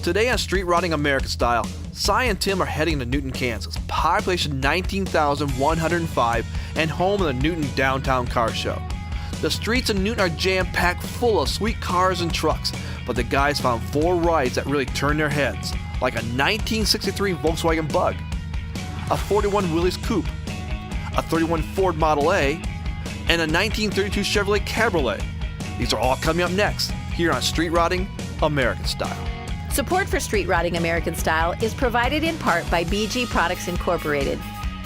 Today on Street Rodding American Style, Cy and Tim are heading to Newton, Kansas, population 19,105 and home of the Newton Downtown Car Show. The streets of Newton are jam-packed full of sweet cars and trucks, but the guys found 4 rides that really turned their heads, like a 1963 Volkswagen Bug, a 41 Willys Coupe, a 31 Ford Model A, and a 1932 Chevrolet Cabriolet. These are all coming up next, here on Street Rodding American Style. Support for Street Rodding American Style is provided in part by BG Products Incorporated.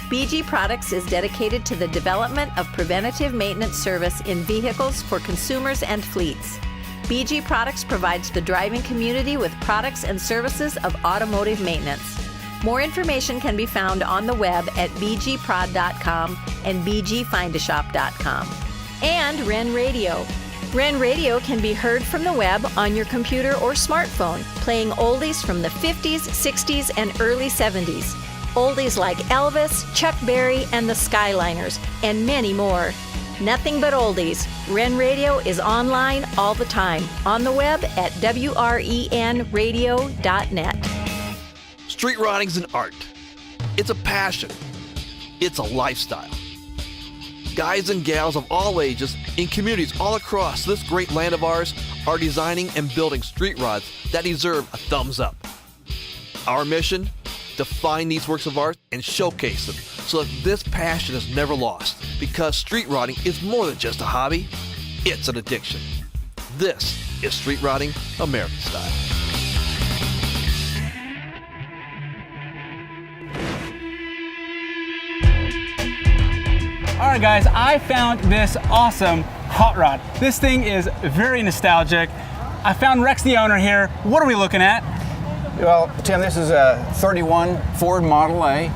BG Products is dedicated to the development of preventative maintenance service in vehicles for consumers and fleets. BG Products provides the driving community with products and services of automotive maintenance. More information can be found on the web at bgprod.com and bgfindashop.com. And Ren Radio. Ren Radio can be heard from the web on your computer or smartphone, playing oldies from the 50s, 60s, and early 70s. Oldies like Elvis, Chuck Berry, and the Skyliners, and many more. Nothing but oldies. Ren Radio is online all the time, on the web at wrenradio.net. Street rodding's an art. It's a passion. It's a lifestyle. Guys and gals of all ages in communities all across this great land of ours are designing and building street rods that deserve a thumbs up. Our mission? To find these works of art and showcase them so that this passion is never lost, because street rodding is more than just a hobby, it's an addiction. This is Street Rodding American Style. All right, guys, I found this awesome hot rod. This thing is very nostalgic. I found Rex, the owner, here. What are we looking at? Well, Tim, this is a 31 Ford Model A,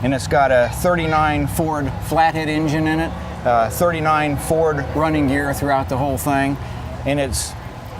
and it's got a 39 Ford flathead engine in it, 39 Ford running gear throughout the whole thing, and it's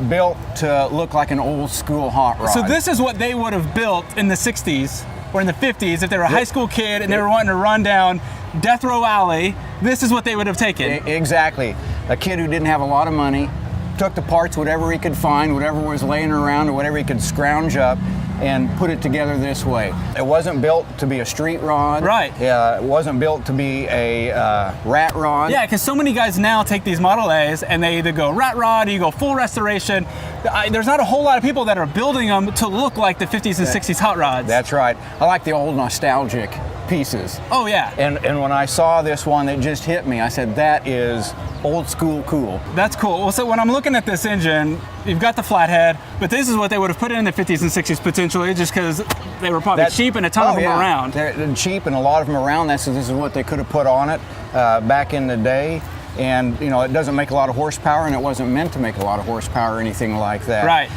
built to look like an old school hot rod. So this is what they would have built in the 60s or in the 50s if they were a high school kid and they were wanting to run down Death Row Alley. This is what they would have taken. Exactly. A kid who didn't have a lot of money took the parts, whatever he could find, whatever was laying around, or whatever he could scrounge up, and put it together this way. It wasn't built to be a street rod. Right. It wasn't built to be a rat rod. Yeah, because so many guys now take these Model A's and they either go rat rod or you go full restoration. There's not a whole lot of people that are building them to look like the 50s and 60s hot rods. That's right. I like the old nostalgic pieces. Oh, yeah. And when I saw this one, it just hit me. I said, that is old school cool. That's cool. Well, so when I'm looking at this engine, you've got the flathead, but this is what they would have put in the 50s and 60s potentially, just because they were probably cheap and a ton of them around. They're cheap and a lot of them around. This is what they could have put on it back in the day. And, you know, it doesn't make a lot of horsepower, and it wasn't meant to make a lot of horsepower or anything like that. Right.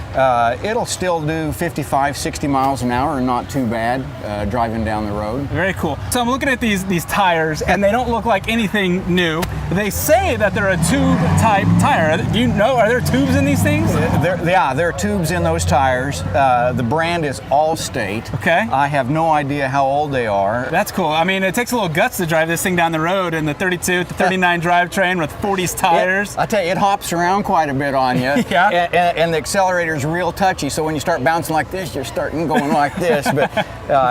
It'll still do 55, 60 miles an hour, not too bad, driving down the road. Very cool. So I'm looking at these tires, and they don't look like anything new. They say that they're a tube-type tire. Do you know, are there tubes in these things? There are tubes in those tires. The brand is Allstate. Okay. I have no idea how old they are. That's cool. I mean, it takes a little guts to drive this thing down the road in the 32 to 39 drivetrain with 40s tires. I tell you, it hops around quite a bit on you. Yeah. And the accelerator's real touchy, so when you start bouncing like this, you're starting going like this. But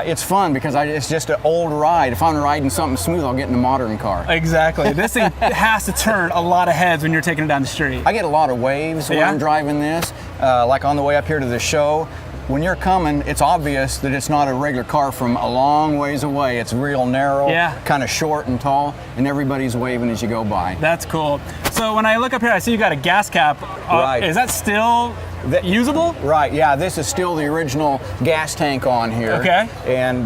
it's fun because it's just an old ride. If I'm riding something smooth, I'll get in a modern car. Exactly. This thing has to turn a lot of heads when you're taking it down the street. I get a lot of waves when I'm driving this, like on the way up here to the show. When you're coming, it's obvious that it's not a regular car from a long ways away. It's real narrow, kind of short and tall, and everybody's waving as you go by. That's cool. So when I look up here, I see you got a gas cap. Right. Is that still usable? Right, yeah, this is still the original gas tank on here. Okay. And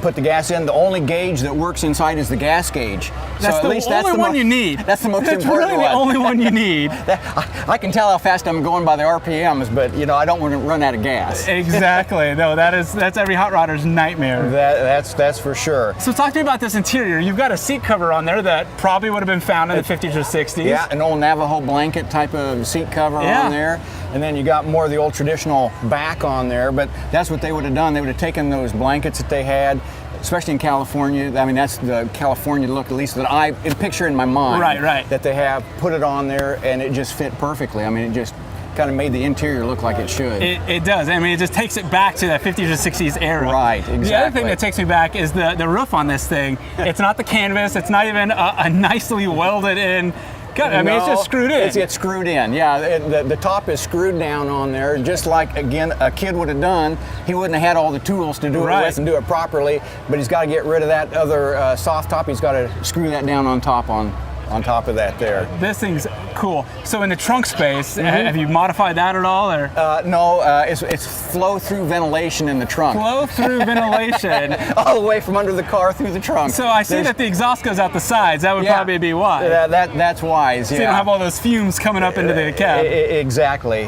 put the gas in. The only gauge that works inside is the gas gauge. That's the only one you need. That's the most important one. That's really the only one you need. I can tell how fast I'm going by the RPMs, but you know, I don't want to run out of gas. Exactly. No, that's every hot rodder's nightmare. That's for sure. So talk to me about this interior. You've got a seat cover on there that probably would have been found in the 50s or 60s. Yeah, an old Navajo blanket type of seat cover on there. And then you got more of the old traditional back on there, but that's what they would have done. They would have taken those blankets that they had, especially in California. I mean, that's the California look, at least that I picture in my mind. Right. That they have, put it on there, and it just fit perfectly. I mean, it just kind of made the interior look like it should. It does. I mean, it just takes it back to that 50s or 60s era. Right, exactly. The other thing that takes me back is the roof on this thing. It's not the canvas. It's not even a nicely welded in. I mean, it's just screwed in. It's screwed in, yeah. The top is screwed down on there, just like, again, a kid would have done. He wouldn't have had all the tools to do it with and do it properly, but he's got to get rid of that other soft top. He's got to screw that down on top of that there. This thing's cool. So in the trunk space, have you modified that at all, or? No, it's flow-through ventilation in the trunk. Flow-through ventilation. All the way from under the car through the trunk. So I see that the exhaust goes out the sides. That would probably be why. That's wise, So you don't have all those fumes coming up into the cab. Exactly.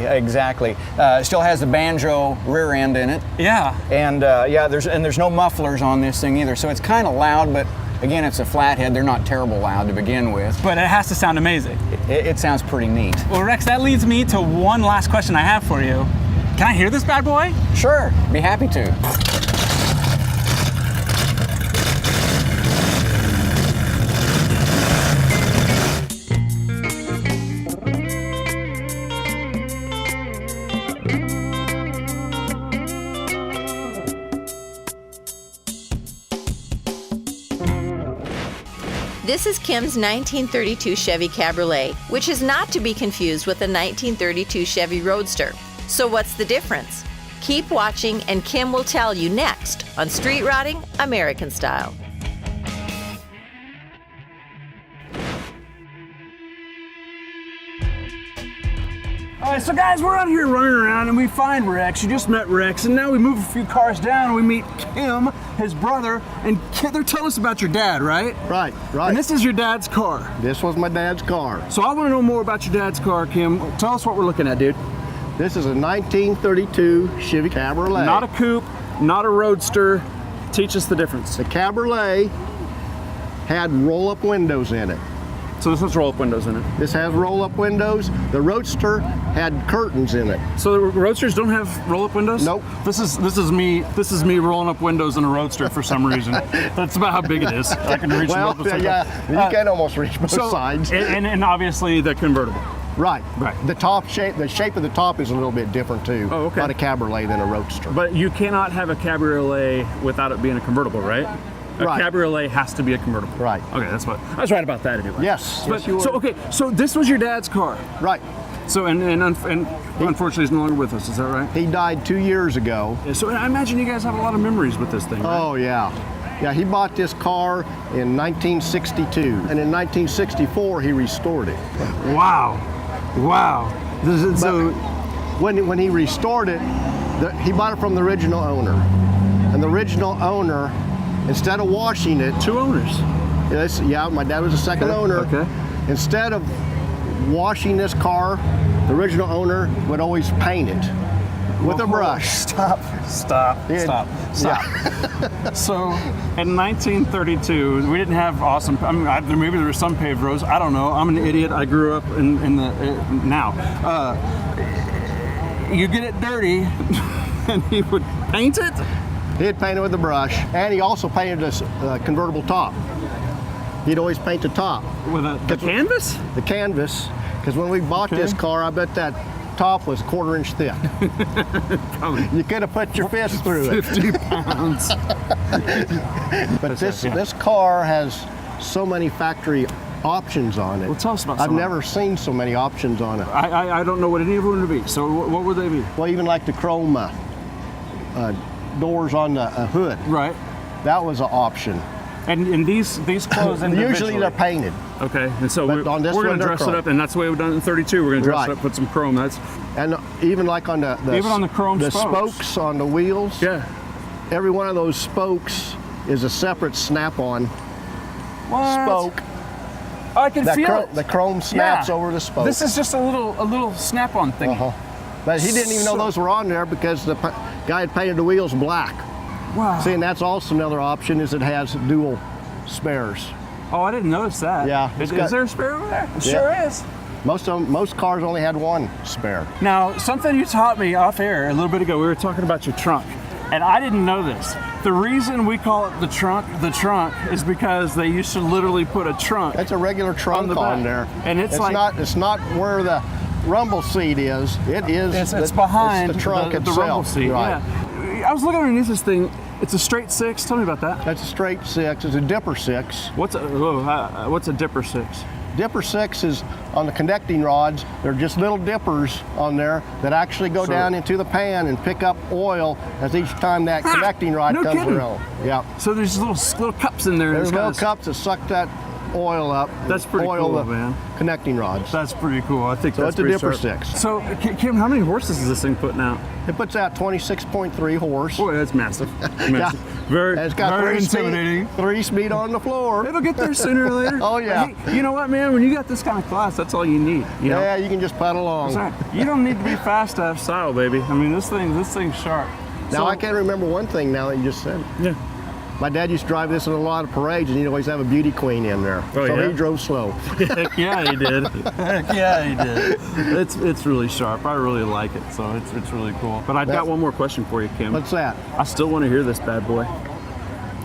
Still has the banjo rear end in it. Yeah. And there's no mufflers on this thing either, so it's kind of loud, but again, it's a flathead. They're not terrible loud to begin with. But it has to sound amazing. It sounds pretty neat. Well, Rex, that leads me to one last question I have for you. Can I hear this bad boy? Sure, be happy to. This is Kim's 1932 Chevy Cabriolet, which is not to be confused with the 1932 Chevy Roadster. So what's the difference? Keep watching and Kim will tell you next on Street Rotting American Style. All right, so guys, we're out here running around and we find Rex. You just met Rex, and now we move a few cars down and we meet Kim, his brother, and they're telling us about your dad, right? Right. And this is your dad's car. This was my dad's car. So I want to know more about your dad's car, Kim. Tell us what we're looking at, dude. This is a 1932 Chevy Cabriolet. Not a coupe, not a roadster. Teach us the difference. The Cabriolet had roll-up windows in it. So this has roll-up windows in it. This has roll-up windows. The Roadster had curtains in it. So the roadsters don't have roll-up windows? Nope. This is me rolling up windows in a roadster for some reason. That's about how big it is. I can reach Well, both sides. yeah, you can almost reach both sides. And obviously the convertible. Right. Right. The shape of the top is a little bit different too. Oh, okay. About a Cabriolet than a Roadster. But you cannot have a cabriolet without it being a convertible, right? A Right. cabriolet has to be a convertible. Right. Okay, that's what I was right about that anyway. Yes. But, Yes, you were. so this was your dad's car. Right. So and unfortunately he's no longer with us. Is that right? He died 2 years ago. Yeah, so I imagine you guys have a lot of memories with this thing. Right? Oh, yeah. Yeah, he bought this car in 1962, and in 1964 he restored it. Wow. So When he restored it, he bought it from the original owner. And the original owner, instead of washing it, two owners. my dad was the second owner. Okay. Instead of washing this car, the original owner would always paint it with a brush. Stop. Yeah. So, in 1932, we didn't have awesome. I mean, maybe there were some paved roads. I don't know. I'm an idiot. I grew up in the now. You get it dirty, and he would paint it. He'd paint it with a brush, and he also painted a convertible top. He'd always paint the top. With the canvas? The canvas, because when we bought this car, I bet that top was 1/4 inch thick. You could have put your fist through it. 50 pounds. But this car has so many factory options on it. Well, tell us about I've some of never seen so many options on it. I don't know what any of them would be. So what would they be? Well, even like the chrome doors on the hood. Right. That was an option. And these clothes individually. Usually they're painted. Okay, and so But on this we're one, going to they're dress it chrome. up, and that's the way we've done it in 32. We're going to dress Right. it up, put some chrome. And even like on the Even on the chrome spokes. spokes on the wheels. Yeah. Every one of those spokes is a separate snap-on What? spoke. I can feel it. The chrome snaps Yeah. over the spoke. This is just a little snap-on thing. Uh-huh. But he didn't even know So- those were on there because the guy had painted the wheels black. Wow. See, and that's also another option is it has dual spares. Oh, I didn't notice that. Yeah, Is, it's got- is there a spare over there? It Yeah. sure is. Most cars only had one spare. Now, something you taught me off air a little bit ago, we were talking about your trunk, and I didn't know this. The reason we call it the trunk is because they used to literally put a trunk. That's a regular trunk On the on back. there. And it's like- not where the rumble seat is. It's behind the trunk the itself. rumble seat. Right. Yeah. I was looking underneath this thing. It's a straight 6. Tell me about that. That's a straight 6. It's a dipper 6. What's a dipper 6? Dipper 6 is on the connecting rods. They're just little dippers on there that actually go down into the pan and pick up oil as each time that connecting rod no comes kidding. around. Yeah. So there's little cups in there. There's It's little kinda- cups that suck that oil up. That's pretty oil cool, the man. Connecting rods. That's pretty cool. I think So that's it's a pretty dipper sharp. 6. So Kim, how many horses is this thing putting out? It puts out 26.3 horse. Boy, that's massive. Yeah. Massive. Very, And it's got very 3 intimidating. speed, 3 speed on the floor. It'll get there sooner or later. Oh, yeah. Hey, you know what, man? When you got this kind of class, that's all you need. You know? Yeah, you can just pedal along. That's right. You don't need to be fast to have style, baby. I mean, this thing's sharp. Now I can remember one thing now that you just said. Yeah. My dad used to drive this in a lot of parades, and he'd always have a beauty queen in there. Oh, so yeah? he drove slow. Heck yeah, he did. Heck yeah, he did. It's really sharp. I really like it, so it's really cool. But I've got one more question for you, Kim. What's that? I still want to hear this bad boy.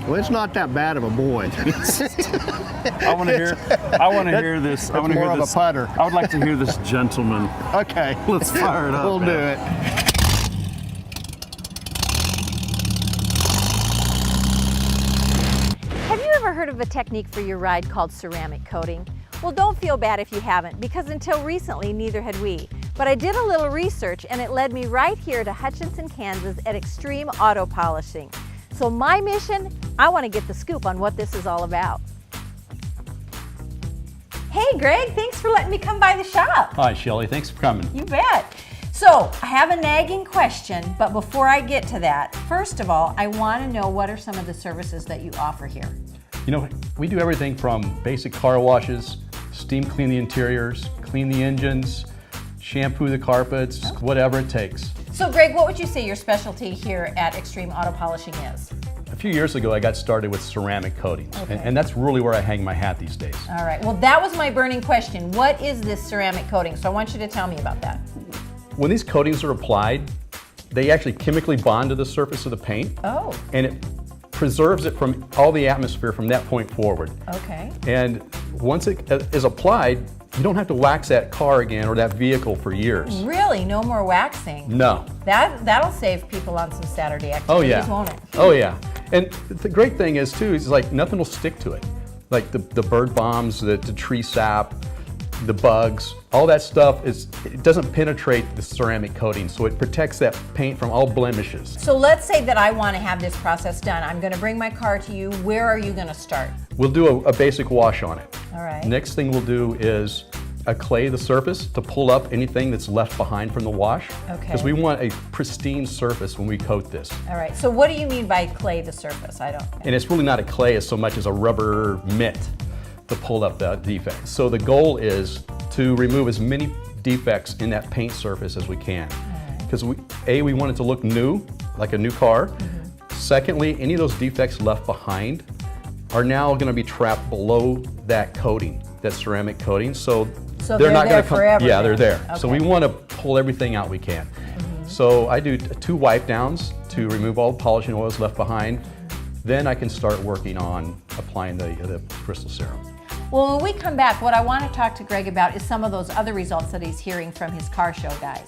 Well, it's not that bad of a boy. I want to hear this. I want to more hear of a this. putter. I would like to hear this gentleman. Okay. Let's fire it up. We'll do man. it. Have you ever heard of a technique for your ride called ceramic coating? Well, don't feel bad if you haven't, because until recently, neither had we. But I did a little research and it led me right here to Hutchinson, Kansas at Extreme Auto Polishing. So my mission, I want to get the scoop on what this is all about. Hey Greg, thanks for letting me come by the shop. Hi, Shelley. Thanks for coming. You bet. So I have a nagging question, but before I get to that, first of all, I want to know what are some of the services that you offer here? You know, we do everything from basic car washes, steam clean the interiors, clean the engines, shampoo the carpets, whatever it takes. So Greg, what would you say your specialty here at Extreme Auto Polishing is? A few years ago, I got started with ceramic coatings, Okay. and that's really where I hang my hat these days. All right, well that was my burning question. What is this ceramic coating? So I want you to tell me about that. When these coatings are applied, they actually chemically bond to the surface of the paint, Oh, and it preserves it from all the atmosphere from that point forward. okay. And once it is applied, you don't have to wax that car again or that vehicle for years. Really, no more waxing? No. That'll save people on some Saturday activities, Oh yeah. won't it? Oh yeah. And the great thing is too, is like nothing will stick to it. Like the bird bombs, the tree sap, the bugs, all that stuff it doesn't penetrate the ceramic coating, so it protects that paint from all blemishes. So let's say that I want to have this process done. I'm going to bring my car to you. Where are you going to start? We'll do a basic wash on it. All right. Next thing we'll do is clay the surface to pull up anything that's left behind from the wash. Okay. Because we want a pristine surface when we coat this. All right. So what do you mean by clay the surface? I don't. And it's really not a clay as so much as a rubber mitt to pull up the defects. So the goal is to remove as many defects in that paint surface as we can. Because we want it to look new, like a new car. Secondly, any of those defects left behind are now going to be trapped below that coating, that ceramic coating. So they're not there going to come. forever Yeah, then. they're there. So we Okay. want to pull everything out we can. So I do 2 wipe downs to remove all the polishing oils left behind. Then I can start working on applying the crystal serum. Well, when we come back, what I want to talk to Greg about is some of those other results that he's hearing from his car show guys.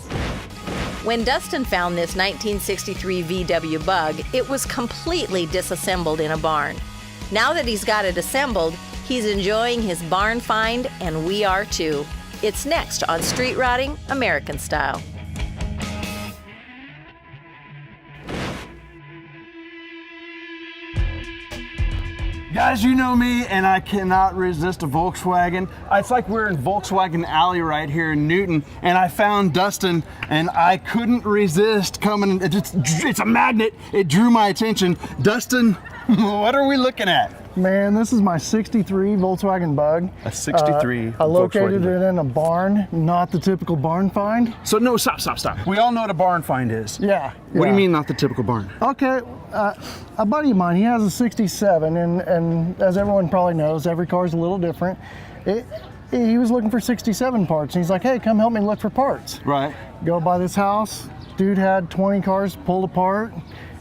When Dustin found this 1963 VW Bug, it was completely disassembled in a barn. Now that he's got it assembled, he's enjoying his barn find, and we are too. It's next on Street Rotting American Style. Guys, you know me, and I cannot resist a Volkswagen. It's like we're in Volkswagen Alley right here in Newton, and I found Dustin, and I couldn't resist coming. It's a magnet. It drew my attention. Dustin, what are we looking at? Man, this is my 63 Volkswagen Bug. A 63 I located Volkswagen. it in a barn, not the typical barn find. So no, stop. We all know what a barn find is. Yeah. What do you yeah. mean not the typical barn? Okay, a buddy of mine, he has a 67, and as everyone probably knows, every car is a little different. He was looking for 67 parts, and he's like, hey, come help me look for parts. Right. Go by this house, dude had 20 cars pulled apart,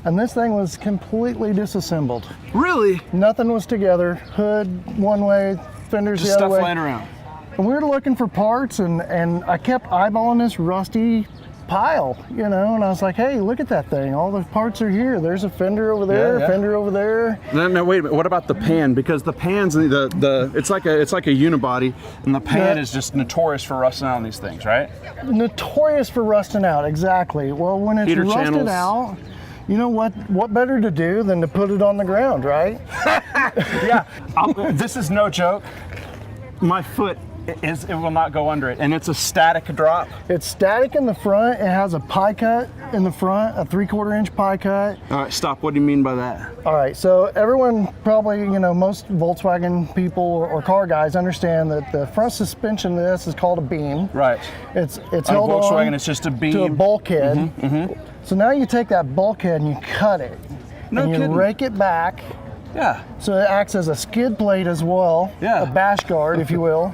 and this thing was completely disassembled. Really? Nothing was together, hood one way, fenders Just the other stuff way. laying around. And we were looking for parts, and I kept eyeballing this rusty pile, you know, and I was like, hey, look at that thing. All the parts are here. There's a fender over there, Yeah. fender over there. No, wait a minute. What about the pan? Because the pan's it's like a unibody, and the pan Yeah. is just notorious for rusting out on these things, right? Notorious for rusting out, exactly. Well, when it's Heater rusted channels. out, you know what better to do than to put it on the ground, right? Yeah. This is no joke. My foot it will not go under it, and it's a static drop. It's static in the front. It has a pie cut in the front, a 3/4 inch pie cut. All right, stop. What do you mean by that? All right, so everyone probably, you know, most Volkswagen people or car guys understand that the front suspension of this is called a beam. Right. It's On held Volkswagen, on it's just a to a beam. bulkhead. So now you take that bulkhead and you cut it. No and you kidding. rake it back. Yeah. So it acts as a skid plate as well, Yeah. a bash guard, if you will.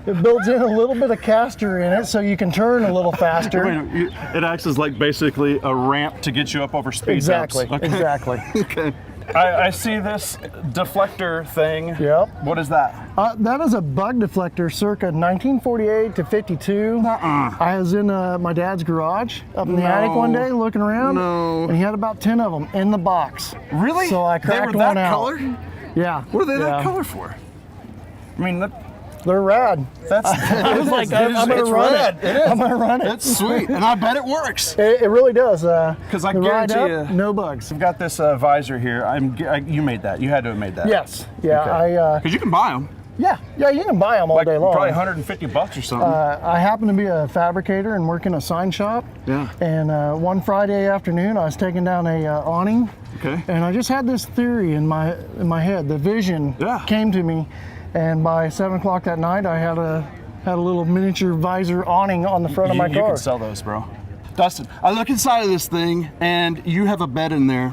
It builds in a little bit of caster in it so you can turn a little faster. It acts as like basically a ramp to get you up over speed Exactly, bumps. Okay. exactly. Okay. I see this deflector thing. Yep. What is that? That is a bug deflector circa 1948 to 52. I was in my dad's garage up in the attic one day looking around. No. And he had about 10 of them in the box. Really? So I They cracked were that one out. color? Yeah. What are they that yeah. color for? I mean, They're rad. that's. I was like, I'm gonna it's run red. it. I'm gonna run it. It's sweet, and I bet it works. It really does. 'Cause I the ride guarantee up, you- no bugs. I've got this visor here. You made that. You had to have made that. Yes. Yeah. Because you can buy them. Yeah. You can buy them all Like day long. probably $150 or something. I happen to be a fabricator and work in a sign shop. Yeah. And one Friday afternoon, I was taking down a awning. Okay. And I just had this theory in my head. The vision Yeah. came to me, and by 7 o'clock that night, I had a little miniature visor awning on the front of my You car. can sell those, bro. Dustin, I look inside of this thing, and you have a bed in there.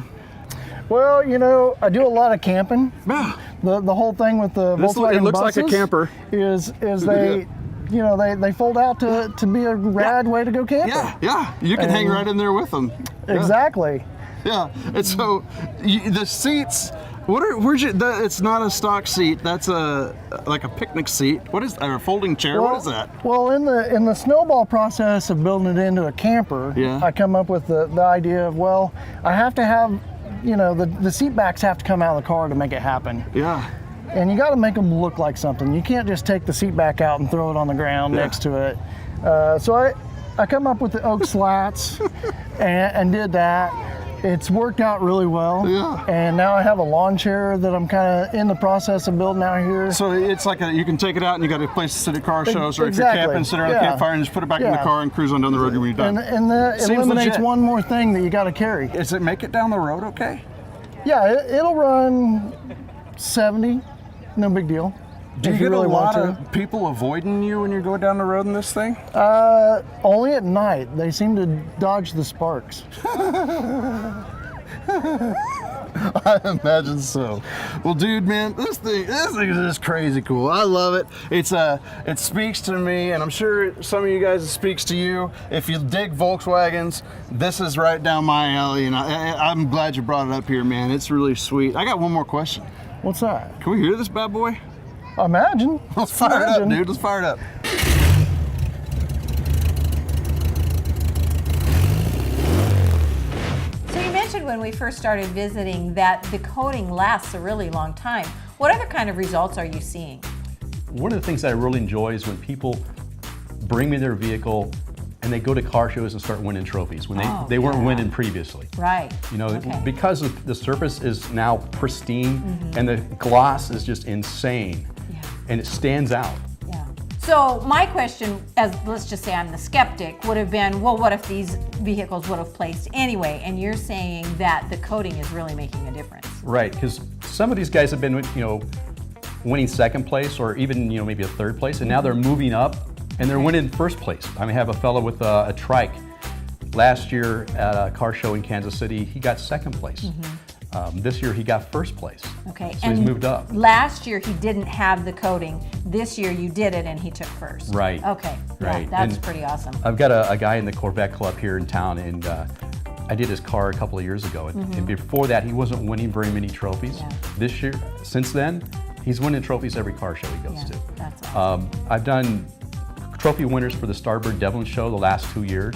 Well, you know, I do a lot of camping. Yeah. The whole thing with the Volkswagen it looks like a buses camper. is they, you know, they fold out to be a rad way to go camping. Yeah. You can hang And- right in there with them. Yeah. Exactly. Yeah. And so the seats. It's not a stock seat. That's like a picnic seat. What is that? A folding chair? What is that? Well, in the snowball process of building it into a camper, Yeah. I come up with the idea of, well, I have to have, you know, the seat backs have to come out of the car to make it happen. Yeah. And you got to make them look like something. You can't just take the seat back out and throw it on the ground next to it. So I come up with the oak slats and did that. It's worked out really well. Yeah. And now I have a lawn chair that I'm kind of in the process of building out here. So it's like you can take it out and you got a place to sit at car shows, or if Exactly. you're camping, sit around the Yeah. campfire and just put it back in the Yeah. car and cruise on down the road when you're done. And it Seems eliminates legit. one more thing that you got to carry. Does it make it down the road okay? Yeah, it'll run 70, no big deal. Do you if get really a lot want of people avoiding you when you go down the road in this thing? to. Only at night. They seem to dodge the sparks. I imagine so. Well, dude, man, this thing is just crazy cool. I love it. It speaks to me, and I'm sure some of you guys it speaks to you. If you dig Volkswagens, this is right down my alley, and I'm glad you brought it up here, man. It's really sweet. I got one more question. What's that? Can we hear this bad boy? Imagine. Let's fire it up, Imagine. dude. Let's fire it up. So you mentioned when we first started visiting that the coating lasts a really long time. What other kind of results are you seeing? One of the things that I really enjoy is when people bring me their vehicle and they go to car shows and start winning trophies when they weren't winning previously. Right. You know, Okay. because the surface is now pristine and the gloss is just insane, Yeah. and it stands out. Yeah. So my question, as let's just say I'm the skeptic, would have been, well, what if these vehicles would have placed anyway? And you're saying that the coating is really making a difference. Right, because some of these guys have been, winning second place or even, maybe a third place, and now they're moving up and they're winning first place. I have a fellow with a trike. Last year at a car show in Kansas City, he got second place. This year he got first place. Okay. So he's moved up. Last year he didn't have the coating. This year you did it and he took first. Right. Okay. Right. Yeah, that's And pretty awesome. I've got a guy in the Corvette Club here in town, and I did his car a couple of years ago. And before that, he wasn't winning very many trophies. Yeah. This year, since then, He's winning trophies every car show he goes to. That's awesome. I've done trophy winners for the Starbird Devlin show the last 2 years,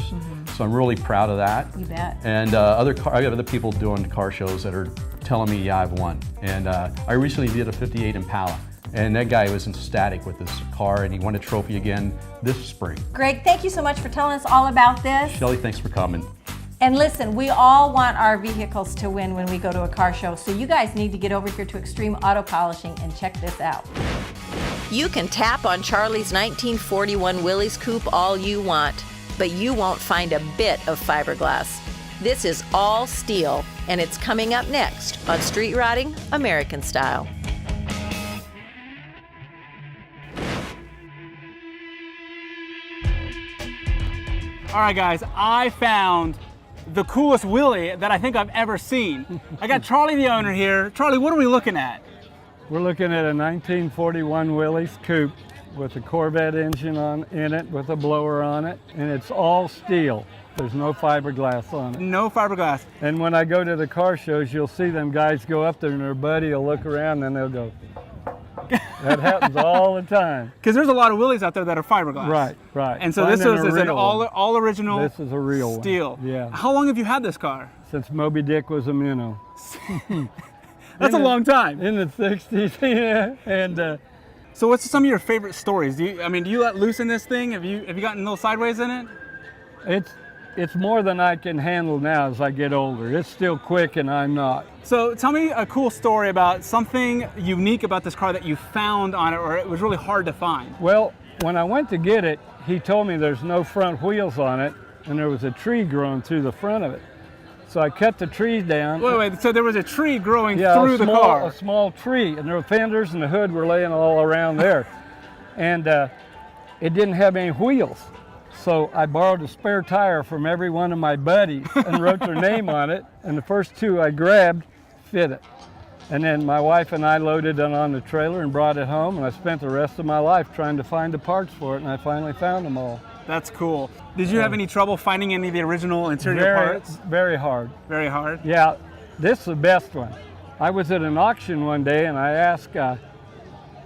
so I'm really proud of that. You bet. And I got other people doing car shows that are telling me, yeah, I've won. And I recently did a 58 Impala, and that guy was ecstatic with this car, and he won a trophy again this spring. Greg, thank you so much for telling us all about this. Shelly, thanks for coming. And listen, we all want our vehicles to win when we go to a car show, so you guys need to get over here to Extreme Auto Polishing and check this out. You can tap on Charlie's 1941 Willys Coupe all you want, but you won't find a bit of fiberglass. This is all steel, and it's coming up next on Street Rodding American Style. All right, guys, I found the coolest Willy that I think I've ever seen. I got Charlie, the owner, here. Charlie, what are we looking at? We're looking at a 1941 Willys Coupe with a Corvette engine in it with a blower on it, and it's all steel. There's no fiberglass on it. No fiberglass. And when I go to the car shows, you'll see them guys go up there and their buddy will look around and they'll go. That happens all the time. Because there's a lot of Willys out there that are fiberglass. Right, right. And so this Finding is a an real all original This is a real steel. one. Yeah. How long have you had this car? Since Moby Dick was a minnow. That's a long time. In the 60s, yeah. And so what's some of your favorite stories? Do you let loose in this thing? Have you gotten a little sideways in it? it's more than I can handle now as I get older. It's still quick and I'm not. So tell me a cool story about something unique about this car that you found on it, or it was really hard to find. Well, when I went to get it, he told me there's no front wheels on it, and there was a tree growing through the front of it. So I cut the tree down. Wait, so there was a tree growing through the car? A small tree, and the fenders and the hood were laying all around there. And it didn't have any wheels. So I borrowed a spare tire from every one of my buddies and wrote their name on it, and the first two I grabbed fit it. And then my wife and I loaded it on the trailer and brought it home, and I spent the rest of my life trying to find the parts for it, and I finally found them all. That's cool. Did you have any trouble finding any of the original interior parts? Very hard. Very hard? Yeah, this is the best one. I was at an auction one day and I asked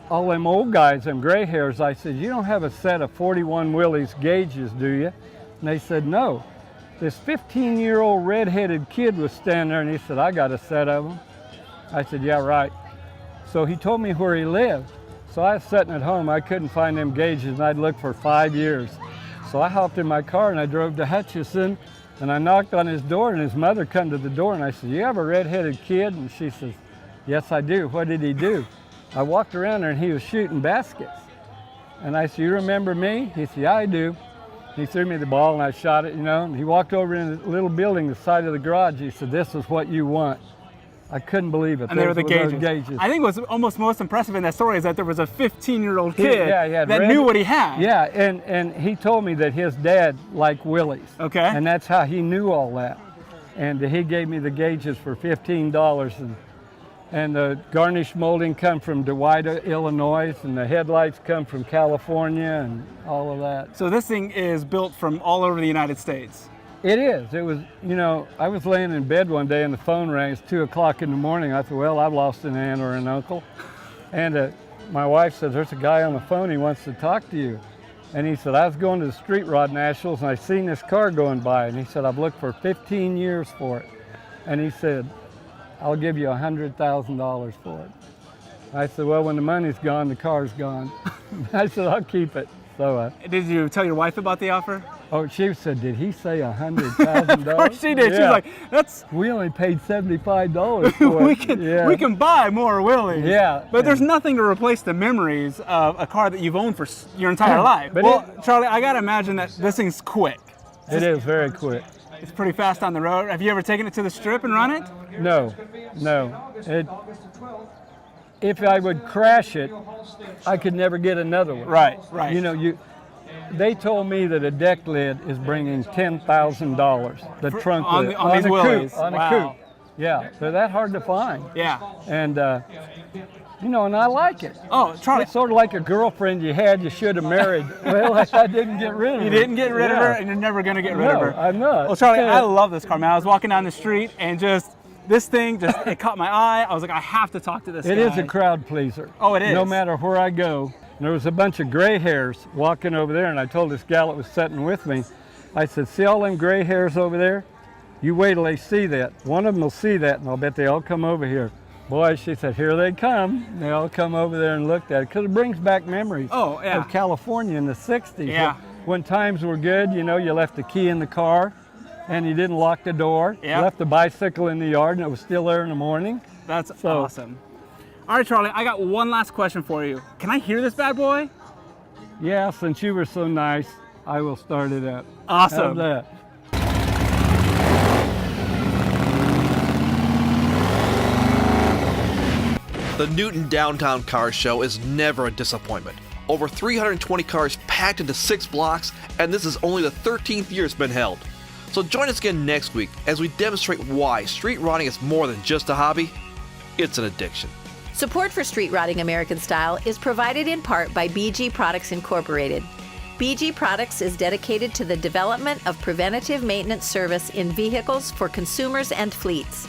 all them old guys, them gray hairs, I said, you don't have a set of 41 Willys gauges, do you? And they said, no. This 15-year-old red-headed kid was standing there and he said, I got a set of them. I said, yeah, right. So he told me where he lived. So I was sitting at home, I couldn't find them gauges, and I'd looked for 5 years. So I hopped in my car and I drove to Hutchison, and I knocked on his door, and his mother come to the door, and I said, you have a red-headed kid? And she says, yes, I do. What did he do? I walked around there and he was shooting baskets. And I said, you remember me? He said, yeah, I do. He threw me the ball and I shot it, and he walked over in a little building, the side of the garage. He said, this is what you want. I couldn't believe it. And they were the gauges. I think what's almost most impressive in that story is that there was a 15-year-old kid that knew what he had. Yeah, and he told me that his dad liked Willys. Okay. And that's how he knew all that. And he gave me the gauges for $15. And the garnish molding come from DeWida, Illinois, and the headlights come from California and all of that. So this thing is built from all over the United States. It is. It was, I was laying in bed one day and the phone rang. It's 2 o'clock in the morning. I thought, well, I've lost an aunt or an uncle. And my wife said, there's a guy on the phone, he wants to talk to you. And he said, I was going to the Street Rod Nationals and I seen this car going by. And he said, I've looked for 15 years for it. And he said, I'll give you $100,000 for it. I said, well, when the money's gone, the car's gone. I said, I'll keep it. So, did you tell your wife about the offer? Oh, she said, did he say $100,000? Of course she did. Yeah. She was like, "That's." We only paid $75 for it. we can buy more Willys. Yeah. But there's nothing to replace the memories of a car that you've owned for your entire life. But Charlie, I gotta imagine that this thing's quick. It is very quick. It's pretty fast on the road. Have you ever taken it to the strip and run it? No. If I would crash it, I could never get another one. Right. They told me that a deck lid is bringing $10,000. The trunk lid on these Willys. On a coupe. Yeah, they're that hard to find. Yeah. And and I like it. Oh, Charlie. It's sort of like a girlfriend you should have married. Well, I didn't get rid of her. You didn't get rid of her, and you're never going to get rid of her. I'm not. Well, Charlie, I love this car, man. I was walking down the street, and just This thing just, it caught my eye. I was like, I have to talk to this guy. It is a crowd pleaser. Oh, it is? No matter where I go. And there was a bunch of gray hairs walking over there, and I told this gal that was sitting with me, I said, see all them gray hairs over there? You wait till they see that. One of them will see that, and I'll bet they all come over here. Boy, she said, here they come. They all come over there and looked at it, because it brings back memories of California in the 60s. Yeah. When times were good, you know, you left the key in the car, and you didn't lock the door. Yeah. You left the bicycle in the yard, and it was still there in the morning. That's awesome. All right, Charlie, I got one last question for you. Can I hear this bad boy? Yeah, since you were so nice, I will start it up. Awesome. How's that? The Newton Downtown Car Show is never a disappointment. Over 320 cars packed into 6 blocks, and this is only the 13th year it's been held. So join us again next week as we demonstrate why street rodding is more than just a hobby, it's an addiction. Support for Street Rodding American Style is provided in part by BG Products Incorporated. BG Products is dedicated to the development of preventative maintenance service in vehicles for consumers and fleets.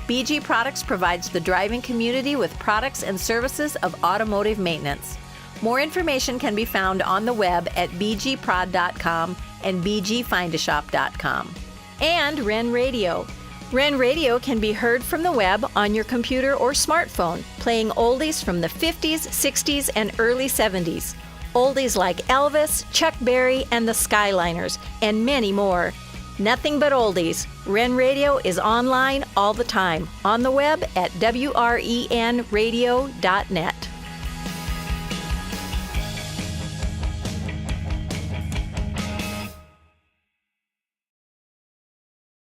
BG Products provides the driving community with products and services of automotive maintenance. More information can be found on the web at bgprod.com and bgfindashop.com. And Ren Radio. Ren Radio can be heard from the web on your computer or smartphone, playing oldies from the 50s, 60s, and early 70s. Oldies like Elvis, Chuck Berry, and the Skyliners, and many more. Nothing but oldies. Ren Radio is online all the time, on the web at wrenradio.net.